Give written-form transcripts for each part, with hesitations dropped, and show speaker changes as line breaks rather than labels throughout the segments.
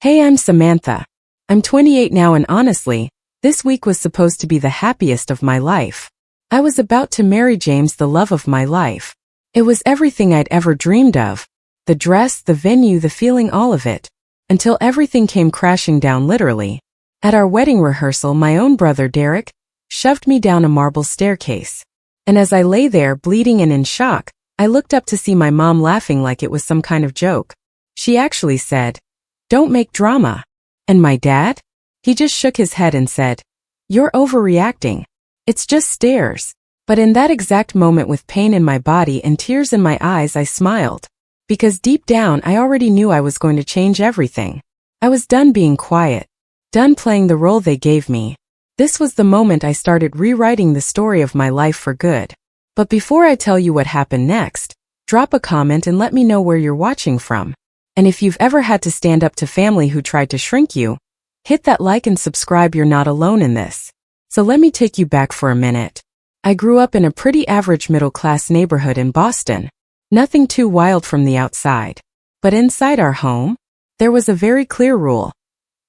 Hey, I'm Samantha. I'm 28 now and honestly, this week was supposed to be the happiest of my life. I was about to marry James, the love of my life. It was everything I'd ever dreamed of. The dress, the venue, the feeling, all of it. Until everything came crashing down literally. At our wedding rehearsal, my own brother Derek shoved me down a marble staircase. And as I lay there bleeding and in shock, I looked up to see my mom laughing like it was some kind of joke. She actually said, "Don't make drama." And my dad? He just shook his head and said, "You're overreacting. It's just stairs." But in that exact moment, with pain in my body and tears in my eyes, I smiled. Because deep down I already knew I was going to change everything. I was done being quiet. Done playing the role they gave me. This was the moment I started rewriting the story of my life for good. But before I tell you what happened next, drop a comment and let me know where you're watching from. And if you've ever had to stand up to family who tried to shrink you, hit that like and subscribe. You're not alone in this. So let me take you back for a minute. I grew up in a pretty average middle-class neighborhood in Boston. Nothing too wild from the outside. But inside our home, there was a very clear rule.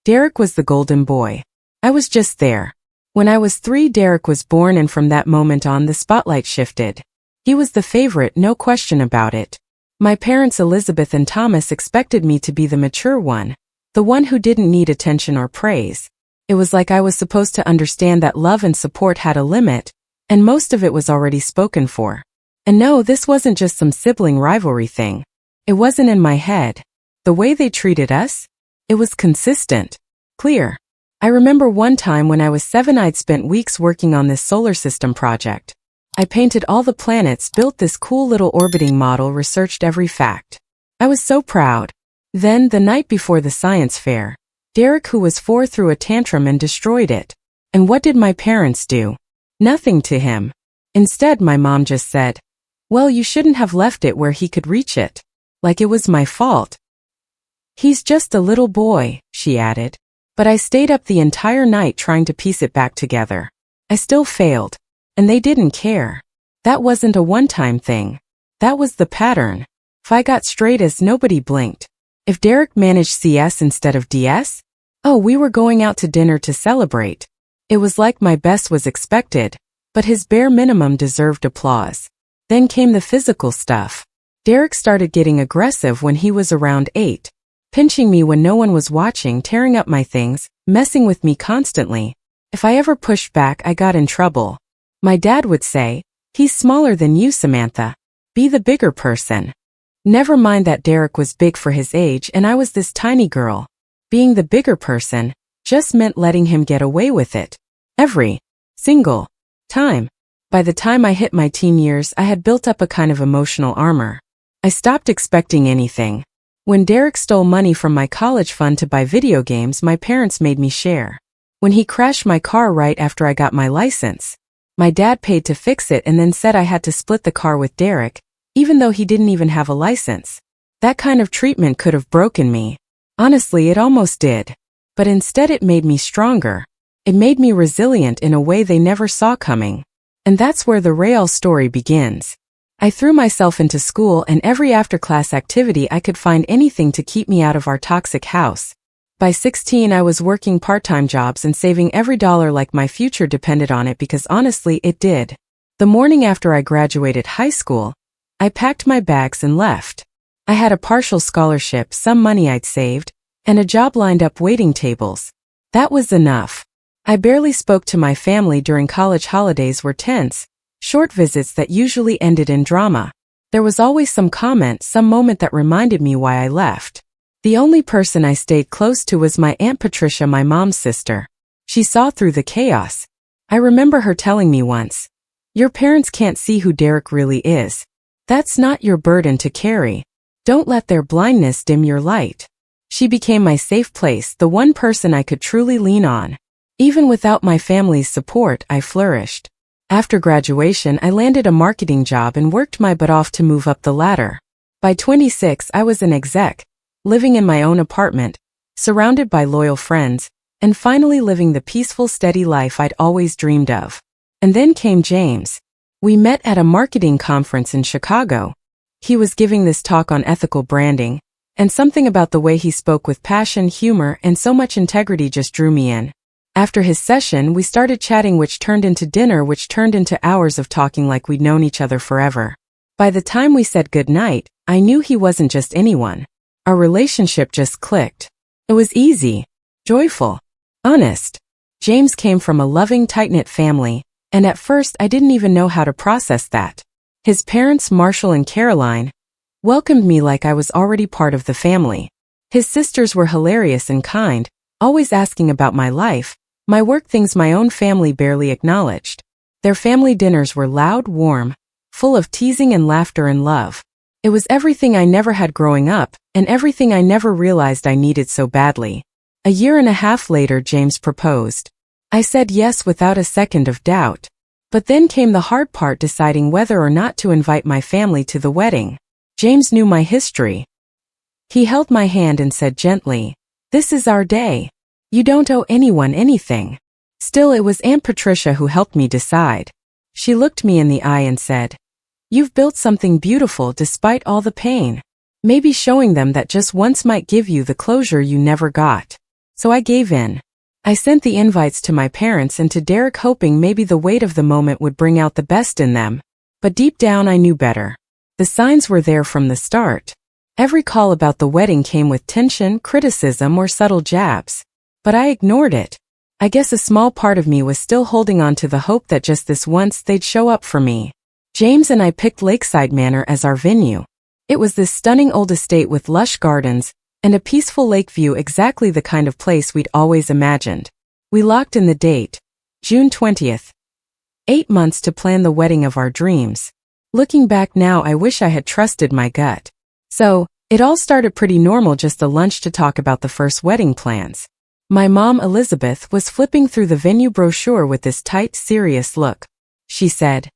Derek was the golden boy. I was just there. When I was 3, Derek was born, and from that moment on the spotlight shifted. He was the favorite, no question about it. My parents Elizabeth and Thomas expected me to be the mature one, the one who didn't need attention or praise. It was like I was supposed to understand that love and support had a limit, and most of it was already spoken for. And no, this wasn't just some sibling rivalry thing. It wasn't in my head. The way they treated us? It was consistent. Clear. I remember one time when I was 7, I'd spent weeks working on this solar system project. I painted all the planets, built this cool little orbiting model, researched every fact. I was so proud. Then, the night before the science fair, Derek, who was 4, threw a tantrum and destroyed it. And what did my parents do? Nothing to him. Instead, my mom just said, "Well, you shouldn't have left it where he could reach it." Like it was my fault. "He's just a little boy," she added. But I stayed up the entire night trying to piece it back together. I still failed. And they didn't care. That wasn't a one-time thing. That was the pattern. If I got straight A's, nobody blinked. If Derek managed CS instead of DS, oh, we were going out to dinner to celebrate. It was like my best was expected, but his bare minimum deserved applause. Then came the physical stuff. Derek started getting aggressive when he was around 8. Pinching me when no one was watching, tearing up my things, messing with me constantly. If I ever pushed back, I got in trouble. My dad would say, "He's smaller than you, Samantha. Be the bigger person." Never mind that Derek was big for his age and I was this tiny girl. Being the bigger person just meant letting him get away with it. Every single time. By the time I hit my teen years, I had built up a kind of emotional armor. I stopped expecting anything. When Derek stole money from my college fund to buy video games, my parents made me share. When he crashed my car right after I got my license, my dad paid to fix it and then said I had to split the car with Derek, even though he didn't even have a license. That kind of treatment could have broken me. Honestly, it almost did. But instead it made me stronger. It made me resilient in a way they never saw coming. And that's where the Rehearsal story begins. I threw myself into school and every after-class activity I could find, anything to keep me out of our toxic house. By 16, I was working part-time jobs and saving every dollar like my future depended on it, because honestly, it did. The morning after I graduated high school, I packed my bags and left. I had a partial scholarship, some money I'd saved, and a job lined up waiting tables. That was enough. I barely spoke to my family during college. Holidays were tense, short visits that usually ended in drama. There was always some comment, some moment that reminded me why I left. The only person I stayed close to was my Aunt Patricia, my mom's sister. She saw through the chaos. I remember her telling me once, "Your parents can't see who Derek really is. That's not your burden to carry. Don't let their blindness dim your light." She became my safe place, the one person I could truly lean on. Even without my family's support, I flourished. After graduation, I landed a marketing job and worked my butt off to move up the ladder. By 26, I was an exec, living in my own apartment, surrounded by loyal friends, and finally living the peaceful, steady life I'd always dreamed of. And then came James. We met at a marketing conference in Chicago. He was giving this talk on ethical branding, and something about the way he spoke with passion, humor, and so much integrity just drew me in. After his session, we started chatting, which turned into dinner, which turned into hours of talking like we'd known each other forever. By the time we said goodnight, I knew he wasn't just anyone. Our relationship just clicked. It was easy, joyful, honest. James came from a loving, tight-knit family, and at first I didn't even know how to process that. His parents, Marshall and Caroline, welcomed me like I was already part of the family. His sisters were hilarious and kind, always asking about my life, my work, things my own family barely acknowledged. Their family dinners were loud, warm, full of teasing and laughter and love. It was everything I never had growing up, and everything I never realized I needed so badly. A year and a half later, James proposed. I said yes without a second of doubt. But then came the hard part, deciding whether or not to invite my family to the wedding. James knew my history. He held my hand and said gently, "This is our day. You don't owe anyone anything." Still, it was Aunt Patricia who helped me decide. She looked me in the eye and said, "You've built something beautiful despite all the pain. Maybe showing them that just once might give you the closure you never got." So I gave in. I sent the invites to my parents and to Derek, hoping maybe the weight of the moment would bring out the best in them. But deep down I knew better. The signs were there from the start. Every call about the wedding came with tension, criticism, or subtle jabs. But I ignored it. I guess a small part of me was still holding on to the hope that just this once they'd show up for me. James and I picked Lakeside Manor as our venue. It was this stunning old estate with lush gardens and a peaceful lake view, exactly the kind of place we'd always imagined. We locked in the date, June 20th. 8 months to plan the wedding of our dreams. Looking back now, I wish I had trusted my gut. So, it all started pretty normal, just a lunch to talk about the first wedding plans. My mom, Elizabeth, was flipping through the venue brochure with this tight, serious look. She said,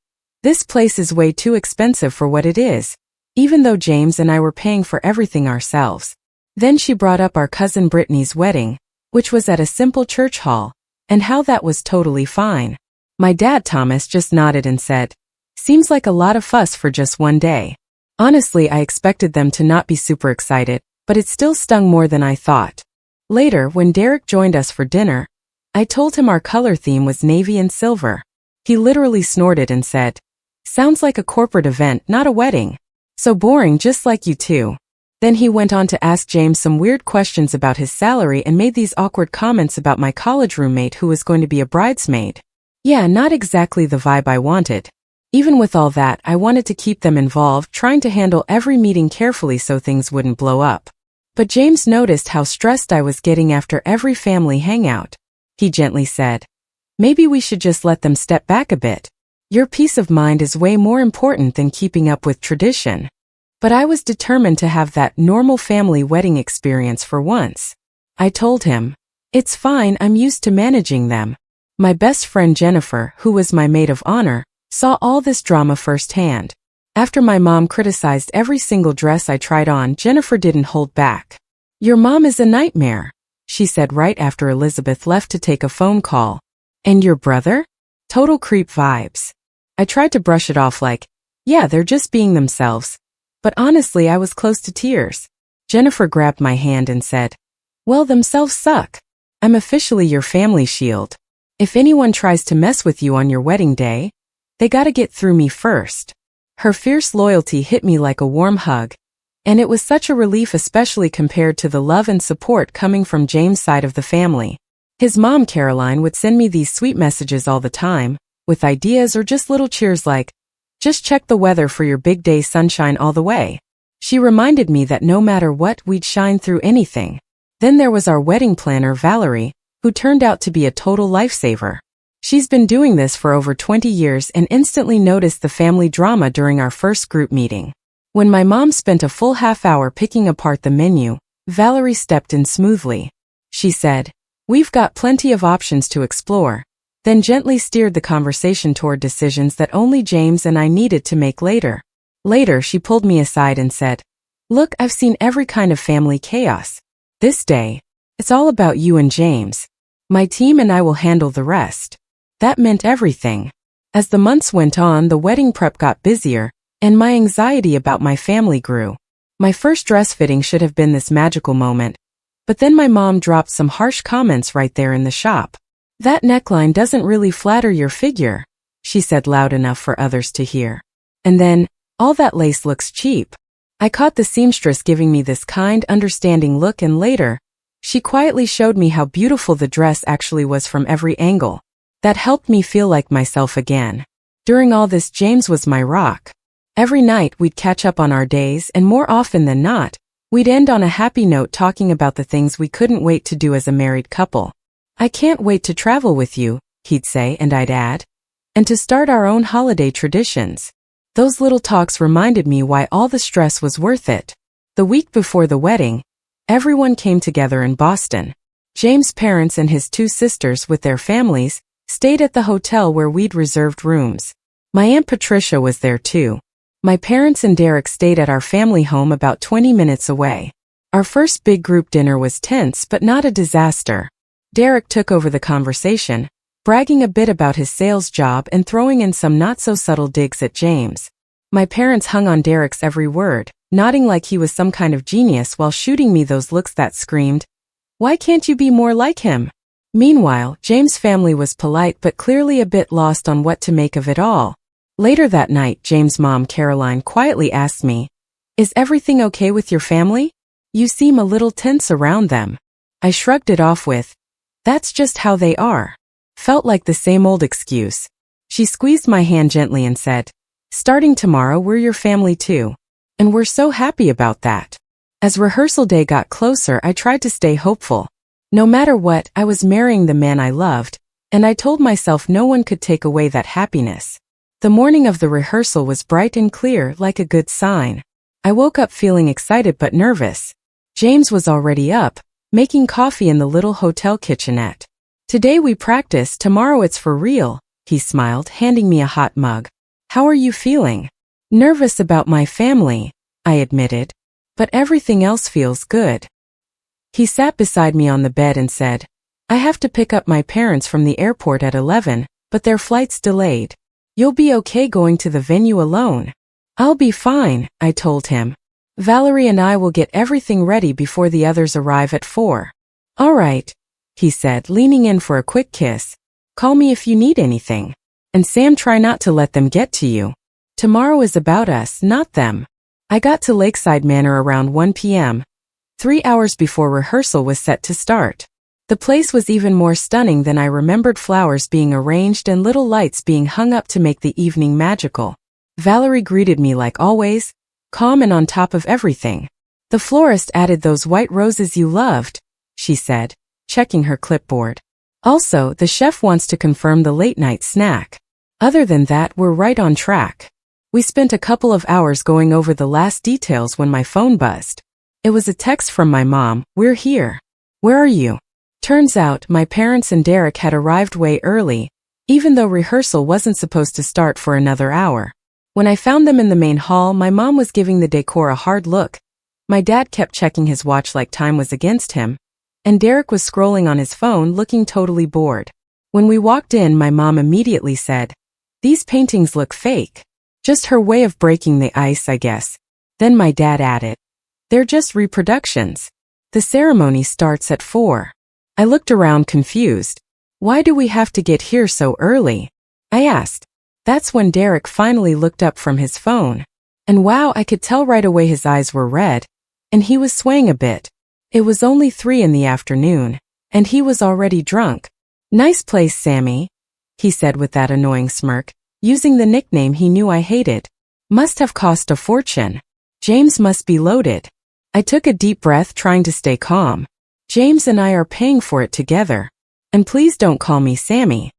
"This place is way too expensive for what it is," even though James and I were paying for everything ourselves. Then she brought up our cousin Brittany's wedding, which was at a simple church hall, and how that was totally fine. My dad, Thomas, just nodded and said, "Seems like a lot of fuss for just one day." Honestly, I expected them to not be super excited, but it still stung more than I thought. Later, when Derek joined us for dinner, I told him our color theme was navy and silver. He literally snorted and said, "Sounds like a corporate event, not a wedding. So boring, just like you two." Then he went on to ask James some weird questions about his salary and made these awkward comments about my college roommate who was going to be a bridesmaid. Yeah, not exactly the vibe I wanted. Even with all that, I wanted to keep them involved, trying to handle every meeting carefully so things wouldn't blow up. But James noticed how stressed I was getting after every family hangout. He gently said, "Maybe we should just let them step back a bit. Your peace of mind is way more important than keeping up with tradition." But I was determined to have that normal family wedding experience for once. I told him, "It's fine, I'm used to managing them." My best friend Jennifer, who was my maid of honor, saw all this drama firsthand. After my mom criticized every single dress I tried on, Jennifer didn't hold back. "Your mom is a nightmare," she said right after Elizabeth left to take a phone call. "And your brother? Total creep vibes." I tried to brush it off like, "Yeah, they're just being themselves." But honestly, I was close to tears. Jennifer grabbed my hand and said, "Well, themselves suck. I'm officially your family shield. If anyone tries to mess with you on your wedding day, they gotta get through me first." Her fierce loyalty hit me like a warm hug, and it was such a relief, especially compared to the love and support coming from James' side of the family. His mom, Caroline, would send me these sweet messages all the time, with ideas or just little cheers like, "Just check the weather for your big day, sunshine all the way." She reminded me that no matter what, we'd shine through anything. Then there was our wedding planner, Valerie, who turned out to be a total lifesaver. She's been doing this for over 20 years and instantly noticed the family drama during our first group meeting. When my mom spent a full half hour picking apart the menu, Valerie stepped in smoothly. She said, "We've got plenty of options to explore," then gently steered the conversation toward decisions that only James and I needed to make later. Later, she pulled me aside and said, "Look, I've seen every kind of family chaos. This day, it's all about you and James. My team and I will handle the rest." That meant everything. As the months went on, the wedding prep got busier, and my anxiety about my family grew. My first dress fitting should have been this magical moment, but then my mom dropped some harsh comments right there in the shop. "That neckline doesn't really flatter your figure," she said loud enough for others to hear. And then, "All that lace looks cheap." I caught the seamstress giving me this kind, understanding look, and later, she quietly showed me how beautiful the dress actually was from every angle. That helped me feel like myself again. During all this, James was my rock. Every night we'd catch up on our days, and more often than not, we'd end on a happy note talking about the things we couldn't wait to do as a married couple. "I can't wait to travel with you," he'd say, and I'd add, "and to start our own holiday traditions." Those little talks reminded me why all the stress was worth it. The week before the wedding, everyone came together in Boston. James' parents and his two sisters with their families stayed at the hotel where we'd reserved rooms. My Aunt Patricia was there too. My parents and Derek stayed at our family home about 20 minutes away. Our first big group dinner was tense but not a disaster. Derek took over the conversation, bragging a bit about his sales job and throwing in some not-so-subtle digs at James. My parents hung on Derek's every word, nodding like he was some kind of genius while shooting me those looks that screamed, "Why can't you be more like him?" Meanwhile, James' family was polite but clearly a bit lost on what to make of it all. Later that night, James' mom, Caroline, quietly asked me, "Is everything okay with your family? You seem a little tense around them." I shrugged it off with, "That's just how they are." Felt like the same old excuse. She squeezed my hand gently and said, "Starting tomorrow, we're your family too. And we're so happy about that." As rehearsal day got closer, I tried to stay hopeful. No matter what, I was marrying the man I loved, and I told myself no one could take away that happiness. The morning of the rehearsal was bright and clear, like a good sign. I woke up feeling excited but nervous. James was already up, making coffee in the little hotel kitchenette. "Today we practice, tomorrow it's for real," he smiled, handing me a hot mug. "How are you feeling?" "Nervous about my family," I admitted. "But everything else feels good." He sat beside me on the bed and said, "I have to pick up my parents from the airport at 11, but their flight's delayed. You'll be okay going to the venue alone." "I'll be fine," I told him. "Valerie and I will get everything ready before the others arrive at 4. "All right," he said, leaning in for a quick kiss. "Call me if you need anything. And Sam, try not to let them get to you. Tomorrow is about us, not them." I got to Lakeside Manor around 1 p.m., 3 hours before rehearsal was set to start. The place was even more stunning than I remembered, flowers being arranged and little lights being hung up to make the evening magical. Valerie greeted me like always, calm and on top of everything. "The florist added those white roses you loved," she said, checking her clipboard. "Also, the chef wants to confirm the late-night snack. Other than that, we're right on track." We spent a couple of hours going over the last details when my phone buzzed. It was a text from my mom, "We're here. Where are you?" Turns out, my parents and Derek had arrived way early, even though rehearsal wasn't supposed to start for another hour. When I found them in the main hall, my mom was giving the decor a hard look. My dad kept checking his watch like time was against him, and Derek was scrolling on his phone looking totally bored. When we walked in, my mom immediately said, "These paintings look fake." Just her way of breaking the ice, I guess. Then my dad added, "They're just reproductions. The ceremony starts at 4. I looked around confused. "Why do we have to get here so early?" I asked. That's when Derek finally looked up from his phone. And wow, I could tell right away his eyes were red, and he was swaying a bit. It was only 3 in the afternoon, and he was already drunk. "Nice place, Sammy," he said with that annoying smirk, using the nickname he knew I hated. "Must have cost a fortune. James must be loaded." I took a deep breath, trying to stay calm. "James and I are paying for it together. And please don't call me Sammy."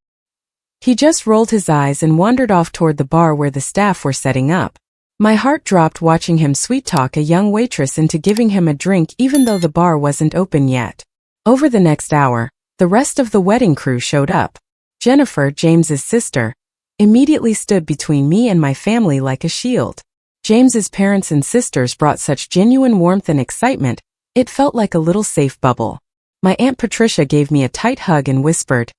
He just rolled his eyes and wandered off toward the bar where the staff were setting up. My heart dropped watching him sweet-talk a young waitress into giving him a drink even though the bar wasn't open yet. Over the next hour, the rest of the wedding crew showed up. Jennifer, James's sister, immediately stood between me and my family like a shield. James's parents and sisters brought such genuine warmth and excitement, it felt like a little safe bubble. My Aunt Patricia gave me a tight hug and whispered,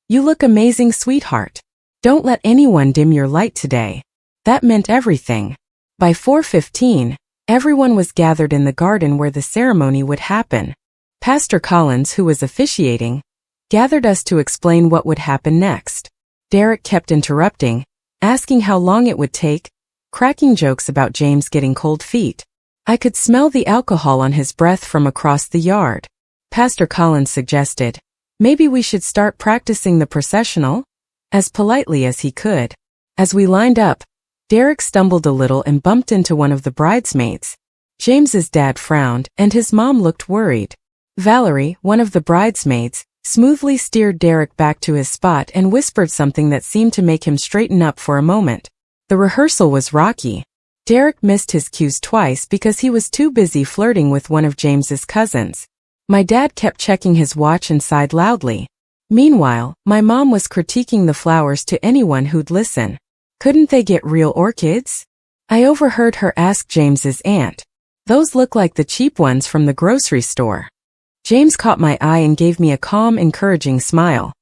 "You look amazing, sweetheart. Don't let anyone dim your light today." That meant everything. By 4:15, Everyone was gathered in the garden where the ceremony would happen. Pastor Collins, who was officiating, gathered us to explain what would happen next. Derek kept interrupting, asking how long it would take, cracking jokes about James getting cold feet. I could smell the alcohol on his breath from across the yard. Pastor Collins suggested, maybe we should start practicing the processional? As politely as he could. As we lined up, Derek stumbled a little and bumped into one of the bridesmaids. James's dad frowned, and his mom looked worried. Valerie, one of the bridesmaids, smoothly steered Derek back to his spot and whispered something that seemed to make him straighten up for a moment. The rehearsal was rocky. Derek missed his cues twice because he was too busy flirting with one of James's cousins. My dad kept checking his watch and sighed loudly. Meanwhile, my mom was critiquing the flowers to anyone who'd listen. Couldn't they get real orchids? I overheard her ask James's aunt. Those look like the cheap ones from the grocery store. James caught my eye and gave me a calm, encouraging smile.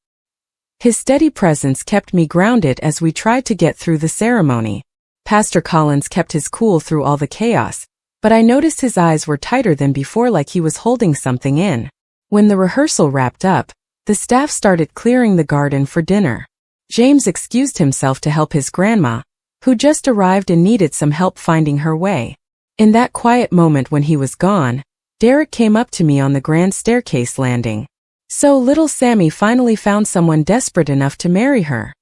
His steady presence kept me grounded as we tried to get through the ceremony. Pastor Collins kept his cool through all the chaos, but I noticed his eyes were tighter than before, like he was holding something in. When the rehearsal wrapped up, the staff started clearing the garden for dinner. James excused himself to help his grandma, who just arrived and needed some help finding her way. In that quiet moment when he was gone, Derek came up to me on the grand staircase landing. So little Sammy finally found someone desperate enough to marry her.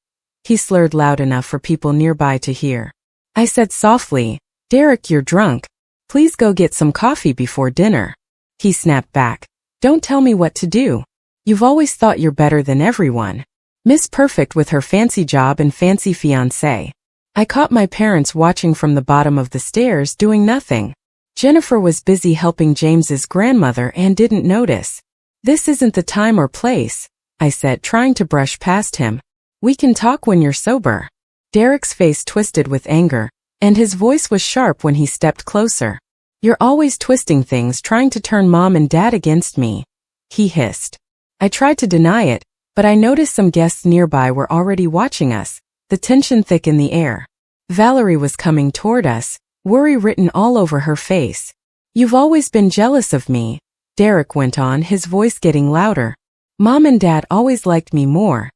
He slurred loud enough for people nearby to hear. I said softly, Derek, you're drunk. Please go get some coffee before dinner. He snapped back. Don't tell me what to do. You've always thought you're better than everyone. Miss Perfect with her fancy job and fancy fiancé. I caught my parents watching from the bottom of the stairs doing nothing. Jennifer was busy helping James's grandmother and didn't notice. This isn't the time or place, I said, trying to brush past him. We can talk when you're sober. Derek's face twisted with anger, and his voice was sharp when he stepped closer. You're always twisting things, trying to turn Mom and Dad against me, he hissed. I tried to deny it, but I noticed some guests nearby were already watching us, the tension thick in the air. Valerie was coming toward us, worry written all over her face. You've always been jealous of me, Derek went on, his voice getting louder. Mom and Dad always liked me more,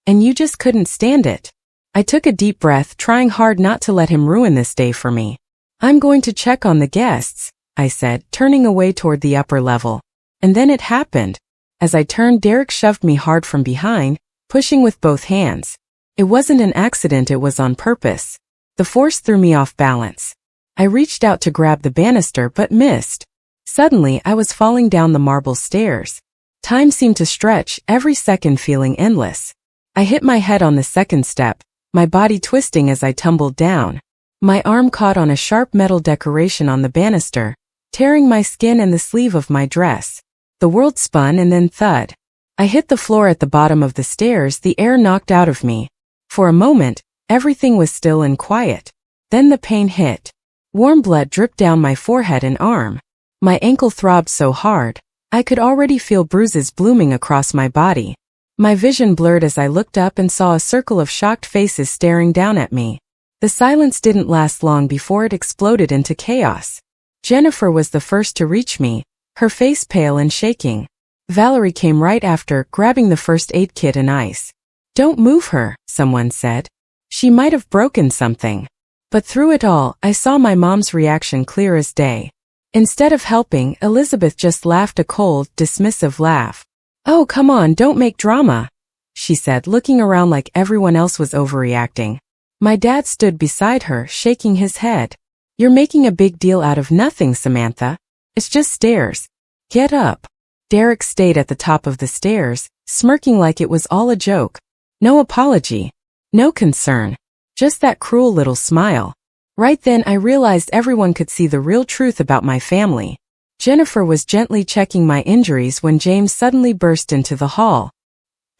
and you just couldn't stand it. I took a deep breath, trying hard not to let him ruin this day for me. I'm going to check on the guests, I said, turning away toward the upper level. And then it happened. As I turned, Derek shoved me hard from behind, pushing with both hands. It wasn't an accident, it was on purpose. The force threw me off balance. I reached out to grab the banister but missed. Suddenly, I was falling down the marble stairs. Time seemed to stretch, every second feeling endless. I hit my head on the second step, my body twisting as I tumbled down. My arm caught on a sharp metal decoration on the banister, tearing my skin and the sleeve of my dress. The world spun and then thud. I hit the floor at the bottom of the stairs, the air knocked out of me. For a moment, everything was still and quiet. Then the pain hit. Warm blood dripped down my forehead and arm. My ankle throbbed so hard, I could already feel bruises blooming across my body. My vision blurred as I looked up and saw a circle of shocked faces staring down at me. The silence didn't last long before it exploded into chaos. Jennifer was the first to reach me, her face pale and shaking. Valerie came right after, grabbing the first aid kit and ice. Don't move her, someone said. She might have broken something. But through it all, I saw my mom's reaction clear as day. Instead of helping, Elizabeth just laughed a cold, dismissive laugh. Oh, come on, don't make drama, she said, looking around like everyone else was overreacting. My dad stood beside her, shaking his head. You're making a big deal out of nothing, Samantha. It's just stairs. Get up. Derek stayed at the top of the stairs, smirking like it was all a joke. No apology. No concern. Just that cruel little smile. Right then I realized everyone could see the real truth about my family. Jennifer was gently checking my injuries when James suddenly burst into the hall.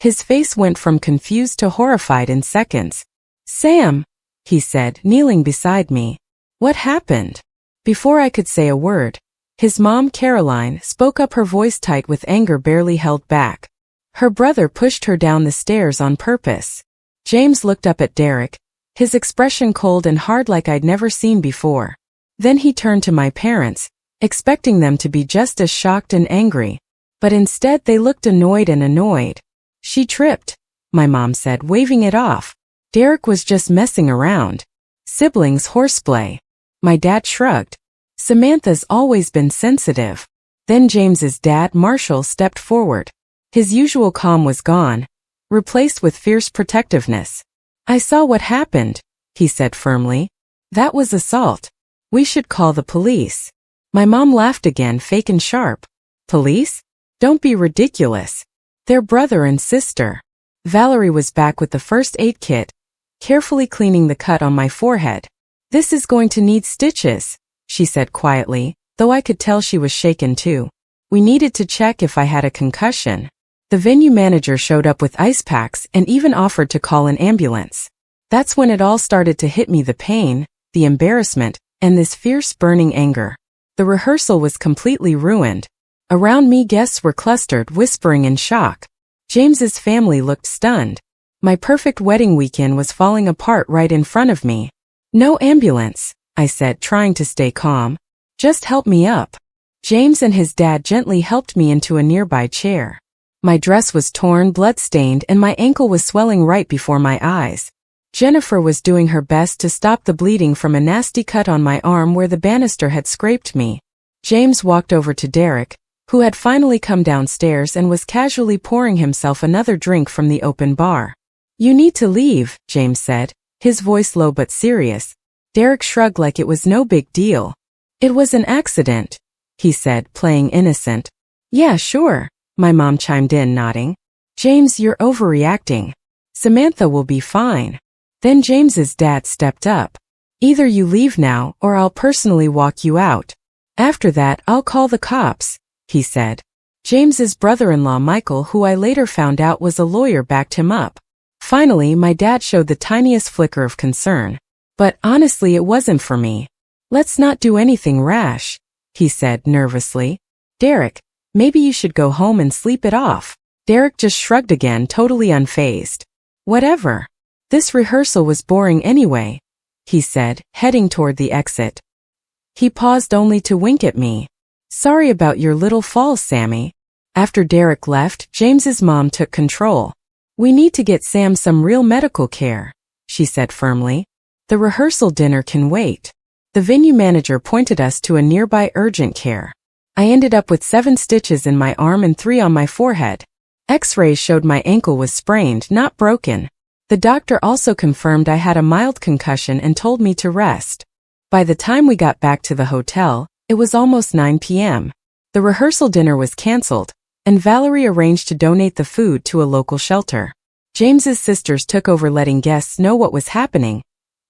His face went from confused to horrified in seconds. Sam, he said, kneeling beside me. What happened? Before I could say a word, his mom, Caroline, spoke up, her voice tight with anger barely held back. Her brother pushed her down the stairs on purpose. James looked up at Derek, his expression cold and hard like I'd never seen before. Then he turned to my parents, expecting them to be just as shocked and angry. But instead they looked annoyed. She tripped, my mom said, waving it off. Derek was just messing around. Siblings horseplay. My dad shrugged. Samantha's always been sensitive. Then James's dad, Marshall, stepped forward. His usual calm was gone, replaced with fierce protectiveness. I saw what happened, he said firmly. That was assault. We should call the police. My mom laughed again, fake and sharp. Police? Don't be ridiculous. They're brother and sister. Valerie was back with the first aid kit, carefully cleaning the cut on my forehead. This is going to need stitches, she said quietly, though I could tell she was shaken too. We needed to check if I had a concussion. The venue manager showed up with ice packs and even offered to call an ambulance. That's when it all started to hit me, the pain, the embarrassment, and this fierce burning anger. The rehearsal was completely ruined. Around me guests were clustered, whispering in shock. James's family looked stunned. My perfect wedding weekend was falling apart right in front of me. No ambulance, I said, trying to stay calm. Just help me up. James and his dad gently helped me into a nearby chair. My dress was torn, blood-stained, and my ankle was swelling right before my eyes. Jennifer was doing her best to stop the bleeding from a nasty cut on my arm where the banister had scraped me. James walked over to Derek, who had finally come downstairs and was casually pouring himself another drink from the open bar. You need to leave, James said, his voice low but serious. Derek shrugged like it was no big deal. It was an accident, he said, playing innocent. Yeah, sure, my mom chimed in, nodding. James, you're overreacting. Samantha will be fine. Then James's dad stepped up. Either you leave now or I'll personally walk you out. After that, I'll call the cops, he said. James's brother-in-law Michael, who I later found out was a lawyer, backed him up. Finally, my dad showed the tiniest flicker of concern. But honestly, it wasn't for me. Let's not do anything rash, he said nervously. Derek, maybe you should go home and sleep it off. Derek just shrugged again, totally unfazed. Whatever. This rehearsal was boring anyway, he said, heading toward the exit. He paused only to wink at me. Sorry about your little fall, Sammy. After Derek left, James's mom took control. We need to get Sam some real medical care, she said firmly. The rehearsal dinner can wait. The venue manager pointed us to a nearby urgent care. I ended up with 7 stitches in my arm and 3 on my forehead. X-rays showed my ankle was sprained, not broken. The doctor also confirmed I had a mild concussion and told me to rest. By the time we got back to the hotel, it was almost 9 p.m. The rehearsal dinner was canceled, and Valerie arranged to donate the food to a local shelter. James's sisters took over letting guests know what was happening,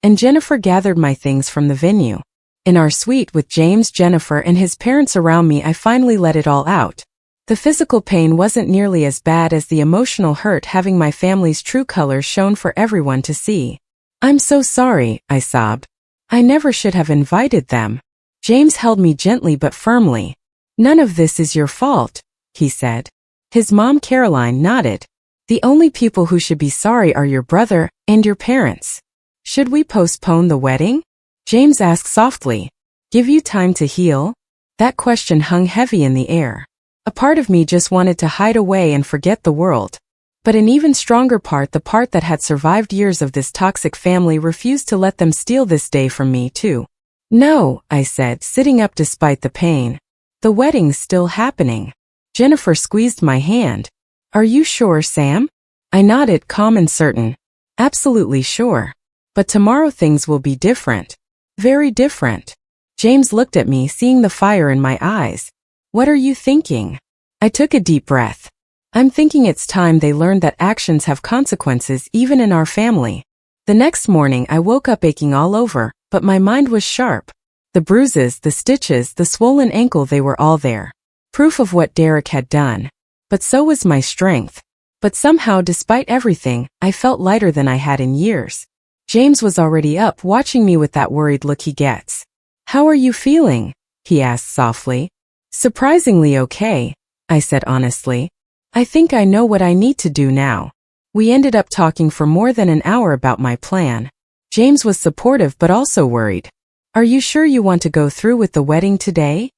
and Jennifer gathered my things from the venue. In our suite with James, Jennifer, and his parents around me, I finally let it all out. The physical pain wasn't nearly as bad as the emotional hurt having my family's true colors shown for everyone to see. I'm so sorry, I sobbed. I never should have invited them. James held me gently but firmly. None of this is your fault, he said. His mom, Caroline, nodded. The only people who should be sorry are your brother and your parents. Should we postpone the wedding? James asked softly. Give you time to heal? That question hung heavy in the air. A part of me just wanted to hide away and forget the world. But an even stronger part, the part that had survived years of this toxic family, refused to let them steal this day from me too. No, I said, sitting up despite the pain. The wedding's still happening. Jennifer squeezed my hand. Are you sure, Sam? I nodded, calm and certain. Absolutely sure. But tomorrow things will be different. Very different. James looked at me, seeing the fire in my eyes. What are you thinking? I took a deep breath. I'm thinking it's time they learned that actions have consequences even in our family. The next morning I woke up aching all over, but my mind was sharp. The bruises, the stitches, the swollen ankle, they were all there. Proof of what Derek had done. But so was my strength. But somehow, despite everything, I felt lighter than I had in years. James was already up, watching me with that worried look he gets. How are you feeling? He asked softly. Surprisingly okay, I said honestly. I think I know what I need to do now. We ended up talking for more than an hour about my plan. James was supportive but also worried. Are you sure you want to go through with the wedding today?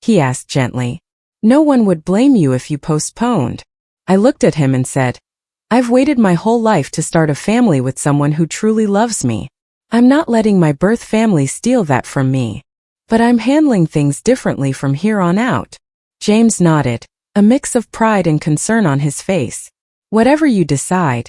He asked gently. No one would blame you if you postponed. I looked at him and said, I've waited my whole life to start a family with someone who truly loves me. I'm not letting my birth family steal that from me. But I'm handling things differently from here on out. James nodded, a mix of pride and concern on his face. Whatever you decide,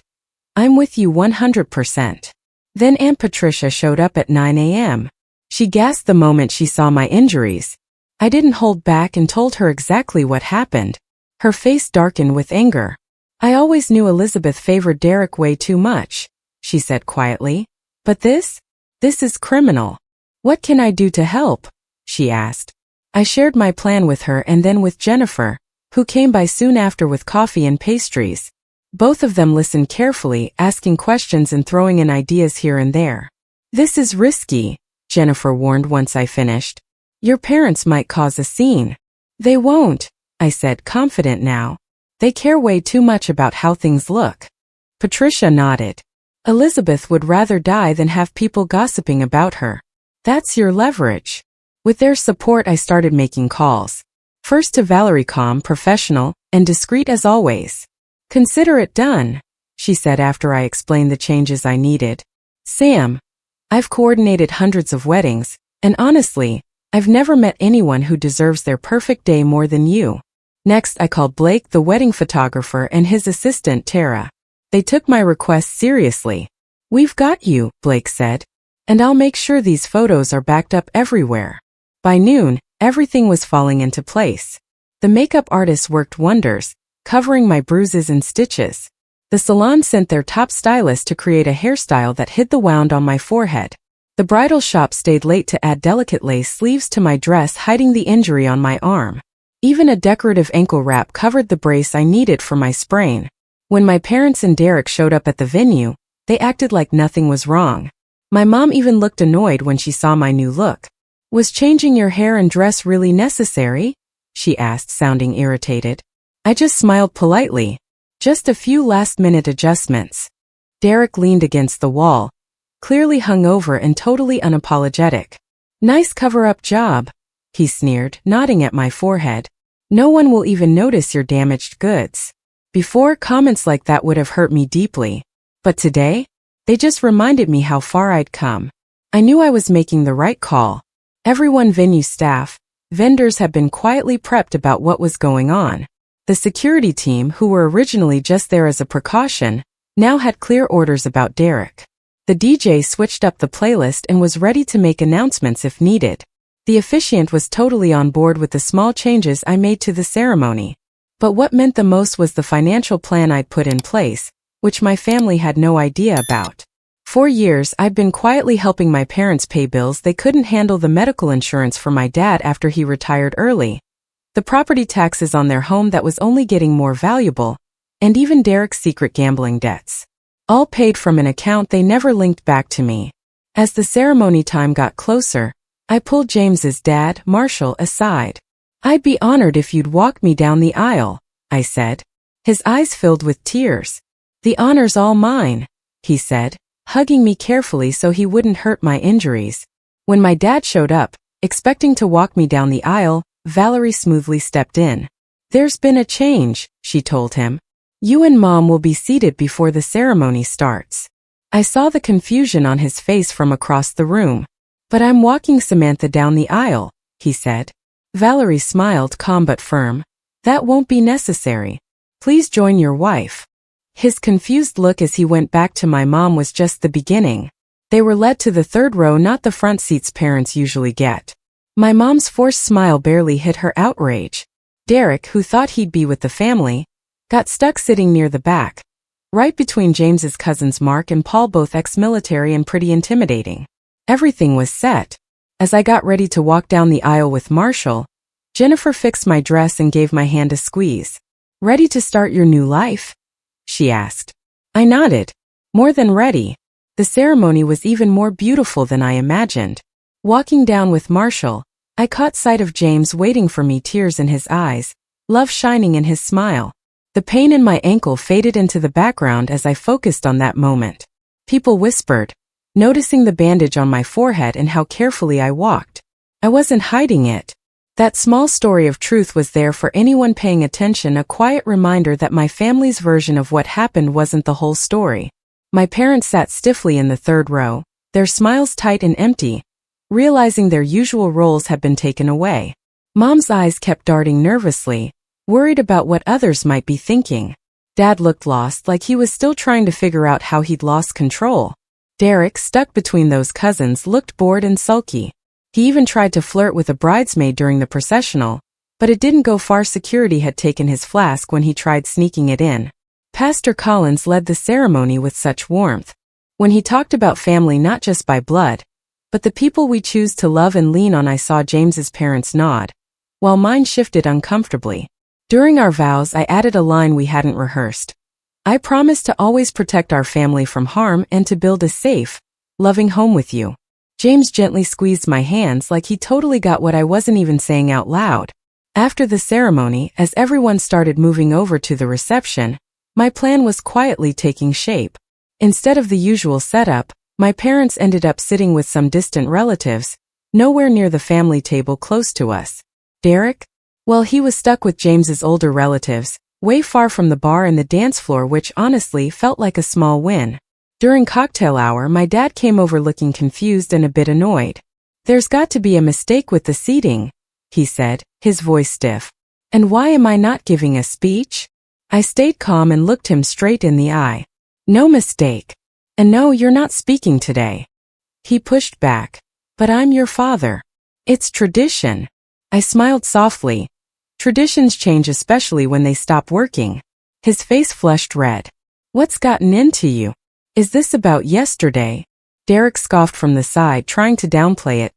I'm with you 100%. Then Aunt Patricia showed up at 9 a.m. She gasped the moment she saw my injuries. I didn't hold back and told her exactly what happened. Her face darkened with anger. I always knew Elizabeth favored Derek way too much, she said quietly. But this is criminal. What can I do to help? She asked. I shared my plan with her and then with Jennifer, who came by soon after with coffee and pastries. Both of them listened carefully, asking questions and throwing in ideas here and there. This is risky, Jennifer warned once I finished. Your parents might cause a scene. They won't, I said, confident now. They care way too much about how things look. Patricia nodded. Elizabeth would rather die than have people gossiping about her. That's your leverage. With their support, I started making calls. First to Valerie, calm, professional, and discreet as always. Consider it done, she said after I explained the changes I needed. Sam, I've coordinated hundreds of weddings, and honestly, I've never met anyone who deserves their perfect day more than you. Next, I called Blake, the wedding photographer, and his assistant, Tara. They took my request seriously. We've got you, Blake said. And I'll make sure these photos are backed up everywhere. By noon, everything was falling into place. The makeup artists worked wonders, covering my bruises and stitches. The salon sent their top stylist to create a hairstyle that hid the wound on my forehead. The bridal shop stayed late to add delicate lace sleeves to my dress, hiding the injury on my arm. Even a decorative ankle wrap covered the brace I needed for my sprain. When my parents and Derek showed up at the venue, they acted like nothing was wrong. My mom even looked annoyed when she saw my new look. Was changing your hair and dress really necessary? She asked, sounding irritated. I just smiled politely. Just a few last-minute adjustments. Derek leaned against the wall, clearly hungover and totally unapologetic. Nice cover-up job, he sneered, nodding at my forehead. No one will even notice your damaged goods. Before, comments like that would have hurt me deeply. But today, they just reminded me how far I'd come. I knew I was making the right call. Everyone, venue staff, vendors, had been quietly prepped about what was going on. The security team, who were originally just there as a precaution, now had clear orders about Derek. The DJ switched up the playlist and was ready to make announcements if needed. The officiant was totally on board with the small changes I made to the ceremony. But what meant the most was the financial plan I'd put in place, which my family had no idea about. For years, I'd been quietly helping my parents pay bills they couldn't handle: the medical insurance for my dad after he retired early, the property taxes on their home that was only getting more valuable, and even Derek's secret gambling debts. All paid from an account they never linked back to me. As the ceremony time got closer, I pulled James's dad, Marshall, aside. I'd be honored if you'd walk me down the aisle, I said. His eyes filled with tears. The honor's all mine, he said, hugging me carefully so he wouldn't hurt my injuries. When my dad showed up, expecting to walk me down the aisle, Valerie smoothly stepped in. There's been a change, she told him. You and Mom will be seated before the ceremony starts. I saw the confusion on his face from across the room. But I'm walking Samantha down the aisle, he said. Valerie smiled, calm but firm. That won't be necessary. Please join your wife. His confused look as he went back to my mom was just the beginning. They were led to the third row, not the front seats parents usually get. My mom's forced smile barely hid her outrage. Derek, who thought he'd be with the family, got stuck sitting near the back, right between James's cousins Mark and Paul, both ex-military and pretty intimidating. Everything was set. As I got ready to walk down the aisle with Marshall, Jennifer fixed my dress and gave my hand a squeeze. Ready to start your new life? She asked. I nodded. More than ready. The ceremony was even more beautiful than I imagined. Walking down with Marshall, I caught sight of James waiting for me, tears in his eyes, love shining in his smile. The pain in my ankle faded into the background as I focused on that moment. People whispered, noticing the bandage on my forehead and how carefully I walked. I wasn't hiding it. That small story of truth was there for anyone paying attention, a quiet reminder that my family's version of what happened wasn't the whole story. My parents sat stiffly in the third row, their smiles tight and empty, realizing their usual roles had been taken away. Mom's eyes kept darting nervously, worried about what others might be thinking. Dad looked lost, like he was still trying to figure out how he'd lost control. Derek, stuck between those cousins, looked bored and sulky. He even tried to flirt with a bridesmaid during the processional, but it didn't go far. Security had taken his flask when he tried sneaking it in. Pastor Collins led the ceremony with such warmth. When he talked about family not just by blood, but the people we choose to love and lean on, I saw James's parents nod, while mine shifted uncomfortably. During our vows, I added a line we hadn't rehearsed. I promise to always protect our family from harm and to build a safe, loving home with you. James gently squeezed my hands like he totally got what I wasn't even saying out loud. After the ceremony, as everyone started moving over to the reception, my plan was quietly taking shape. Instead of the usual setup, my parents ended up sitting with some distant relatives, nowhere near the family table close to us. Derek? Well, he was stuck with James's older relatives, way far from the bar and the dance floor, which honestly felt like a small win. During cocktail hour, my dad came over looking confused and a bit annoyed. "There's got to be a mistake with the seating," he said, his voice stiff. "And why am I not giving a speech?" I stayed calm and looked him straight in the eye. "No mistake. And no, you're not speaking today." He pushed back. "But I'm your father. It's tradition." I smiled softly. Traditions change, especially when they stop working. His face flushed red. "What's gotten into you? Is this about yesterday?" Derek scoffed from the side, trying to downplay it.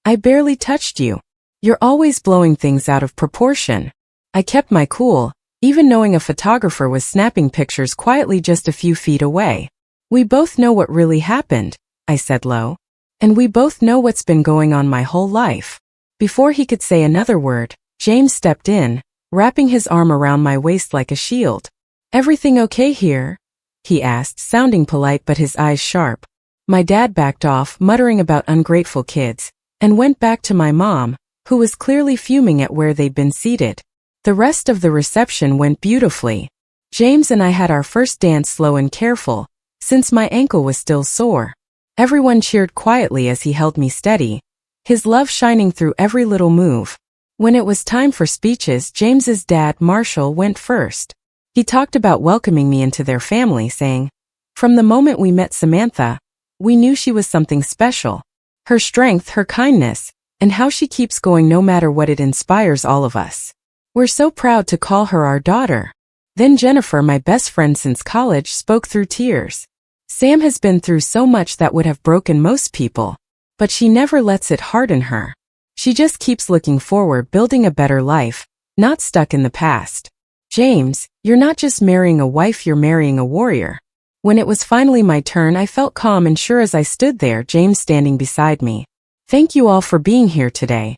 "I barely touched you. You're always blowing things out of proportion." I kept my cool, even knowing a photographer was snapping pictures quietly just a few feet away. "We both know what really happened," I said low. "And we both know what's been going on my whole life." Before he could say another word, James stepped in, wrapping his arm around my waist like a shield. "Everything okay here?" he asked, sounding polite but his eyes sharp. My dad backed off, muttering about ungrateful kids, and went back to my mom, who was clearly fuming at where they'd been seated. The rest of the reception went beautifully. James and I had our first dance slow and careful, since my ankle was still sore. Everyone cheered quietly as he held me steady, his love shining through every little move. When it was time for speeches, James's dad, Marshall, went first. He talked about welcoming me into their family, saying, "From the moment we met Samantha, we knew she was something special. Her strength, her kindness, and how she keeps going no matter what, it inspires all of us. We're so proud to call her our daughter." Then Jennifer, my best friend since college, spoke through tears. "Sam has been through so much that would have broken most people, but she never lets it harden her. She just keeps looking forward, building a better life, not stuck in the past. James, you're not just marrying a wife, you're marrying a warrior." When it was finally my turn, I felt calm and sure as I stood there, James standing beside me. "Thank you all for being here today."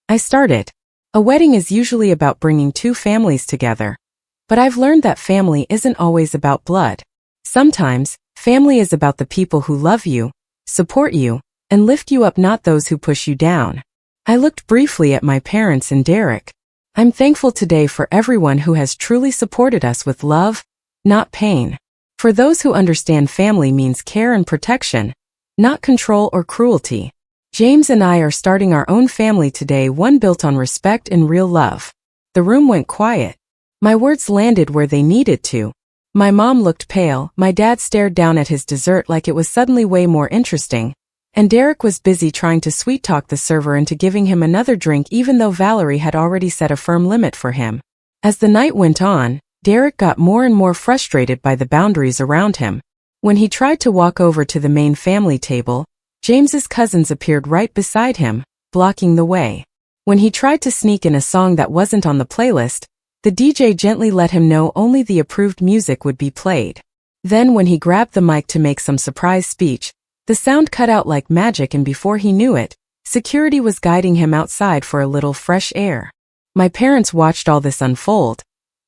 I started. "A wedding is usually about bringing two families together. But I've learned that family isn't always about blood. Sometimes, family is about the people who love you, support you, and lift you up, not those who push you down." I looked briefly at my parents and Derek. "I'm thankful today for everyone who has truly supported us with love, not pain. For those who understand family means care and protection, not control or cruelty. James and I are starting our own family today, one built on respect and real love." The room went quiet. My words landed where they needed to. My mom looked pale, my dad stared down at his dessert like it was suddenly way more interesting, and Derek was busy trying to sweet-talk the server into giving him another drink, even though Valerie had already set a firm limit for him. As the night went on, Derek got more and more frustrated by the boundaries around him. When he tried to walk over to the main family table, James's cousins appeared right beside him, blocking the way. When he tried to sneak in a song that wasn't on the playlist, the DJ gently let him know only the approved music would be played. Then when he grabbed the mic to make some surprise speech, the sound cut out like magic, and before he knew it, security was guiding him outside for a little fresh air. My parents watched all this unfold,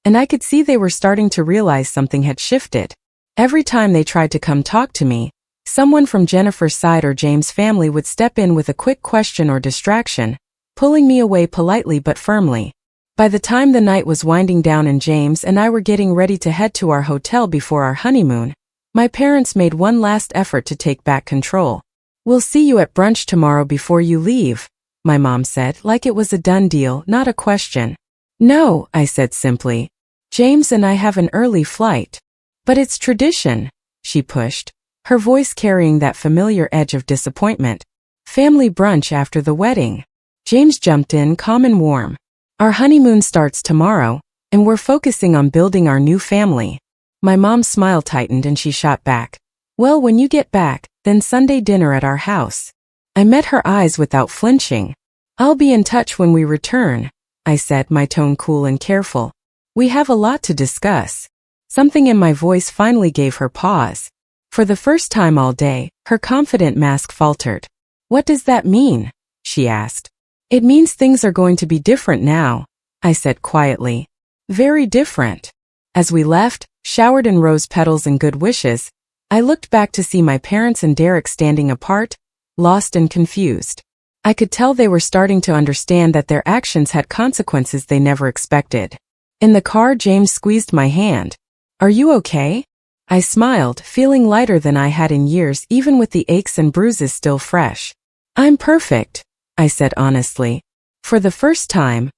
and I could see they were starting to realize something had shifted. Every time they tried to come talk to me, Someone from Jennifer's side or James' family would step in with a quick question or distraction, pulling me away politely but firmly. By the time the night was winding down and James and I were getting ready to head to our hotel before our honeymoon, my parents made one last effort to take back control. "We'll see you at brunch tomorrow before you leave," my mom said, like it was a done deal, not a question. "No," I said simply. "James and I have an early flight." "But it's tradition," she pushed, her voice carrying that familiar edge of disappointment. "Family brunch after the wedding." James jumped in, calm and warm. "Our honeymoon starts tomorrow, and we're focusing on building our new family." My mom's smile tightened and she shot back. "Well, when you get back, then Sunday dinner at our house." I met her eyes without flinching. "I'll be in touch when we return," I said, my tone cool and careful. "We have a lot to discuss." Something in my voice finally gave her pause. For the first time all day, her confident mask faltered. "What does that mean?" she asked. "It means things are going to be different now," I said quietly. "Very different." As we left, showered in rose petals and good wishes, I looked back to see my parents and Derek standing apart, lost and confused. I could tell they were starting to understand that their actions had consequences they never expected. In the car, James squeezed my hand. "Are you okay?" I smiled, feeling lighter than I had in years, even with the aches and bruises still fresh. "I'm perfect," I said honestly. "For the first time,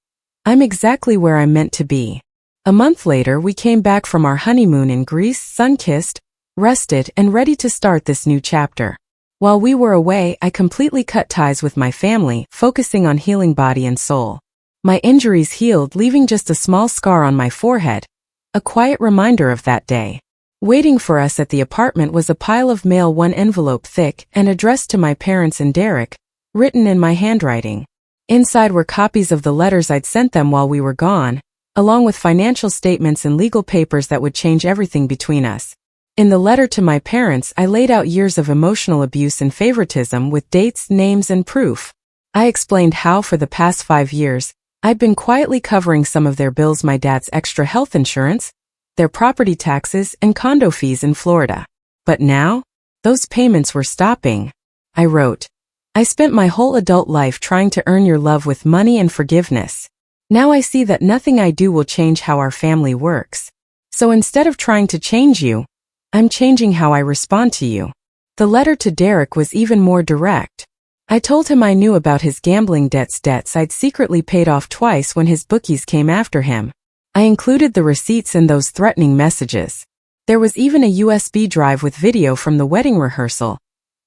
I'm exactly where I'm meant to be." A month later, we came back from our honeymoon in Greece, sun-kissed, rested, and ready to start this new chapter. While we were away, I completely cut ties with my family, focusing on healing body and soul. My injuries healed, leaving just a small scar on my forehead, a quiet reminder of that day. Waiting for us at the apartment was a pile of mail, one envelope thick and addressed to my parents and Derek, written in my handwriting. Inside were copies of the letters I'd sent them while we were gone, along with financial statements and legal papers that would change everything between us. In the letter to my parents, I laid out years of emotional abuse and favoritism with dates, names, and proof. I explained how, for the past 5 years, I'd been quietly covering some of their bills, my dad's extra health insurance, their property taxes, and condo fees in Florida. But now, those payments were stopping. I wrote, "I spent my whole adult life trying to earn your love with money and forgiveness. Now I see that nothing I do will change how our family works. So instead of trying to change you, I'm changing how I respond to you." The letter to Derek was even more direct. I told him I knew about his gambling debts I'd secretly paid off twice when his bookies came after him. I included the receipts in those threatening messages. There was even a USB drive with video from the wedding rehearsal,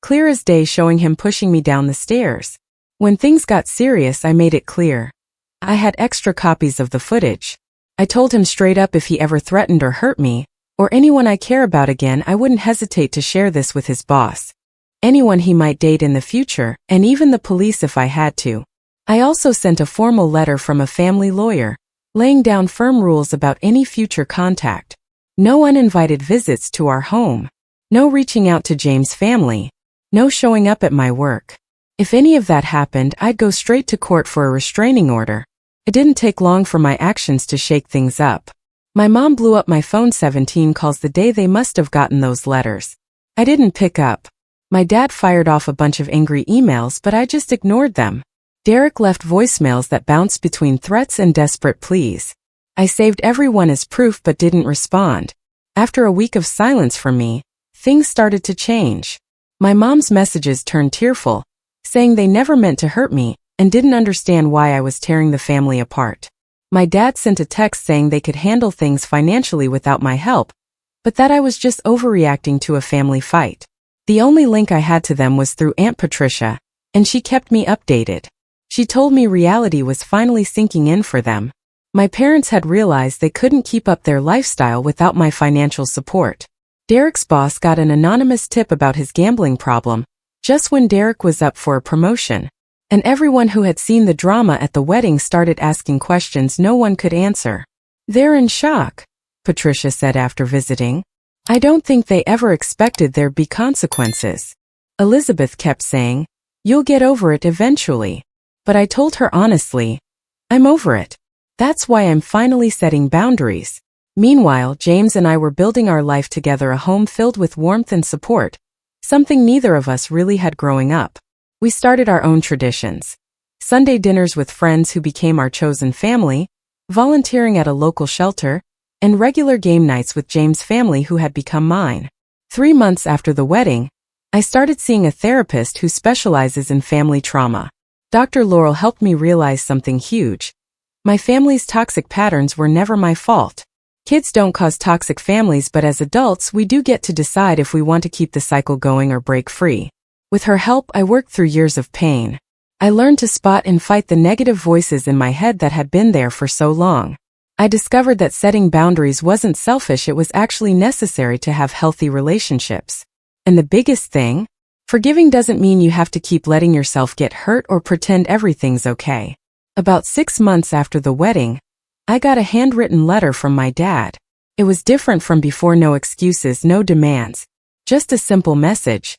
clear as day, showing him pushing me down the stairs. When things got serious, I made it clear. I had extra copies of the footage. I told him straight up if he ever threatened or hurt me, or anyone I care about again, I wouldn't hesitate to share this with his boss, anyone he might date in the future, and even the police if I had to. I also sent a formal letter from a family lawyer, laying down firm rules about any future contact. No uninvited visits to our home. No reaching out to James' family. No showing up at my work. If any of that happened, I'd go straight to court for a restraining order. It didn't take long for my actions to shake things up. My mom blew up my phone 17 calls the day they must have gotten those letters. I didn't pick up. My dad fired off a bunch of angry emails, but I just ignored them. Derek left voicemails that bounced between threats and desperate pleas. I saved every one as proof but didn't respond. After a week of silence from me, things started to change. My mom's messages turned tearful, saying they never meant to hurt me and didn't understand why I was tearing the family apart. My dad sent a text saying they could handle things financially without my help, but that I was just overreacting to a family fight. The only link I had to them was through Aunt Patricia, and she kept me updated. She told me reality was finally sinking in for them. My parents had realized they couldn't keep up their lifestyle without my financial support. Derek's boss got an anonymous tip about his gambling problem, just when Derek was up for a promotion. And everyone who had seen the drama at the wedding started asking questions no one could answer. "They're in shock," Patricia said after visiting. "I don't think they ever expected there'd be consequences." Elizabeth kept saying, "You'll get over it eventually." But I told her honestly, I'm over it. That's why I'm finally setting boundaries. Meanwhile, James and I were building our life together, a home filled with warmth and support, something neither of us really had growing up. We started our own traditions. Sunday dinners with friends who became our chosen family, volunteering at a local shelter, and regular game nights with James' family who had become mine. 3 months after the wedding, I started seeing a therapist who specializes in family trauma. Dr. Laurel helped me realize something huge. My family's toxic patterns were never my fault. Kids don't cause toxic families, but as adults, we do get to decide if we want to keep the cycle going or break free. With her help, I worked through years of pain. I learned to spot and fight the negative voices in my head that had been there for so long. I discovered that setting boundaries wasn't selfish, it was actually necessary to have healthy relationships. And the biggest thing? Forgiving doesn't mean you have to keep letting yourself get hurt or pretend everything's okay. About 6 months after the wedding, I got a handwritten letter from my dad. It was different from before, no excuses, no demands. Just a simple message.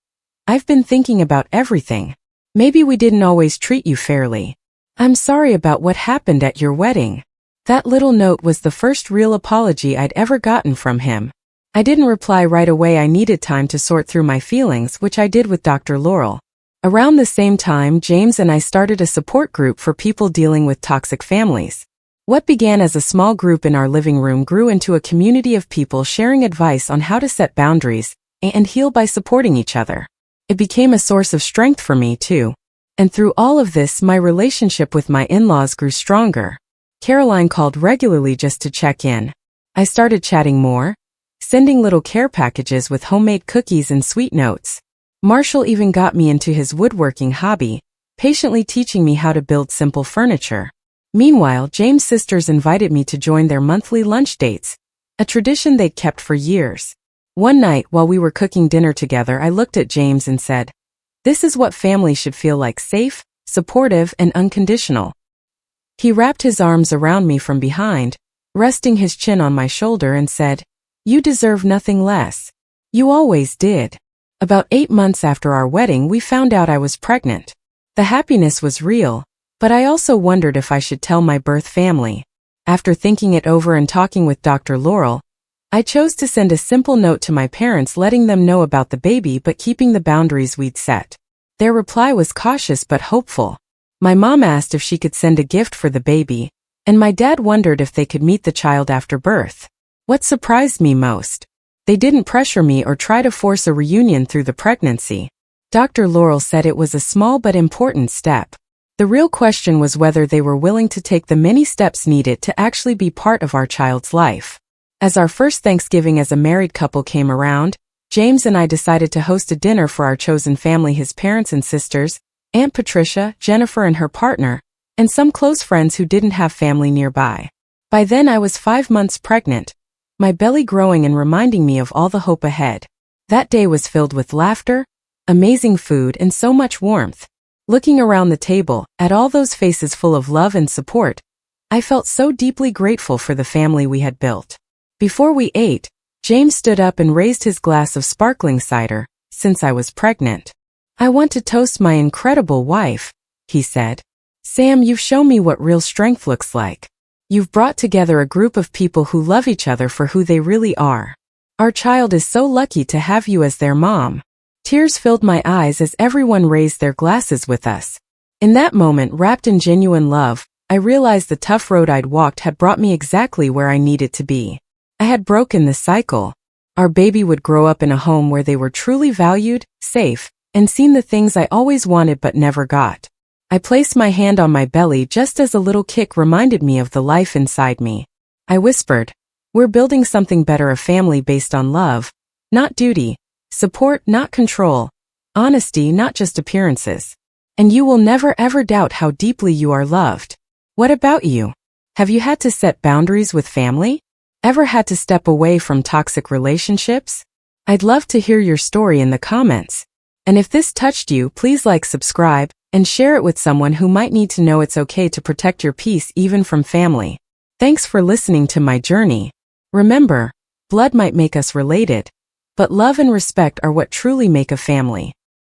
I've been thinking about everything. Maybe we didn't always treat you fairly. I'm sorry about what happened at your wedding. That little note was the first real apology I'd ever gotten from him. I didn't reply right away. I needed time to sort through my feelings, which I did with Dr. Laurel. Around the same time, James and I started a support group for people dealing with toxic families. What began as a small group in our living room grew into a community of people sharing advice on how to set boundaries and heal by supporting each other. It became a source of strength for me, too. And through all of this, my relationship with my in-laws grew stronger. Caroline called regularly just to check in. I started chatting more, sending little care packages with homemade cookies and sweet notes. Marshall even got me into his woodworking hobby, patiently teaching me how to build simple furniture. Meanwhile, James' sisters invited me to join their monthly lunch dates, a tradition they'd kept for years. One night, while we were cooking dinner together, I looked at James and said, "This is what family should feel like: safe, supportive, and unconditional." He wrapped his arms around me from behind, resting his chin on my shoulder, and said, "You deserve nothing less. You always did." About 8 months after our wedding, we found out I was pregnant. The happiness was real, but I also wondered if I should tell my birth family. After thinking it over and talking with Dr. Laurel, I chose to send a simple note to my parents letting them know about the baby but keeping the boundaries we'd set. Their reply was cautious but hopeful. My mom asked if she could send a gift for the baby, and my dad wondered if they could meet the child after birth. What surprised me most? They didn't pressure me or try to force a reunion through the pregnancy. Dr. Laurel said it was a small but important step. The real question was whether they were willing to take the many steps needed to actually be part of our child's life. As our first Thanksgiving as a married couple came around, James and I decided to host a dinner for our chosen family: his parents and sisters, Aunt Patricia, Jennifer and her partner, and some close friends who didn't have family nearby. By then I was 5 months pregnant, my belly growing and reminding me of all the hope ahead. That day was filled with laughter, amazing food, and so much warmth. Looking around the table, at all those faces full of love and support, I felt so deeply grateful for the family we had built. Before we ate, James stood up and raised his glass of sparkling cider, since I was pregnant. "I want to toast my incredible wife," he said. "Sam, you've shown me what real strength looks like. You've brought together a group of people who love each other for who they really are. Our child is so lucky to have you as their mom." Tears filled my eyes as everyone raised their glasses with us. In that moment, wrapped in genuine love, I realized the tough road I'd walked had brought me exactly where I needed to be. I had broken the cycle. Our baby would grow up in a home where they were truly valued, safe, and seen the things I always wanted but never got. I placed my hand on my belly just as a little kick reminded me of the life inside me. I whispered, "We're building something better, a family based on love, not duty, support, not control, honesty, not just appearances. And you will never ever doubt how deeply you are loved." What about you? Have you had to set boundaries with family? Ever had to step away from toxic relationships? I'd love to hear your story in the comments. And if this touched you, please like, subscribe, and share it with someone who might need to know it's okay to protect your peace even from family. Thanks for listening to my journey. Remember, blood might make us related, but love and respect are what truly make a family.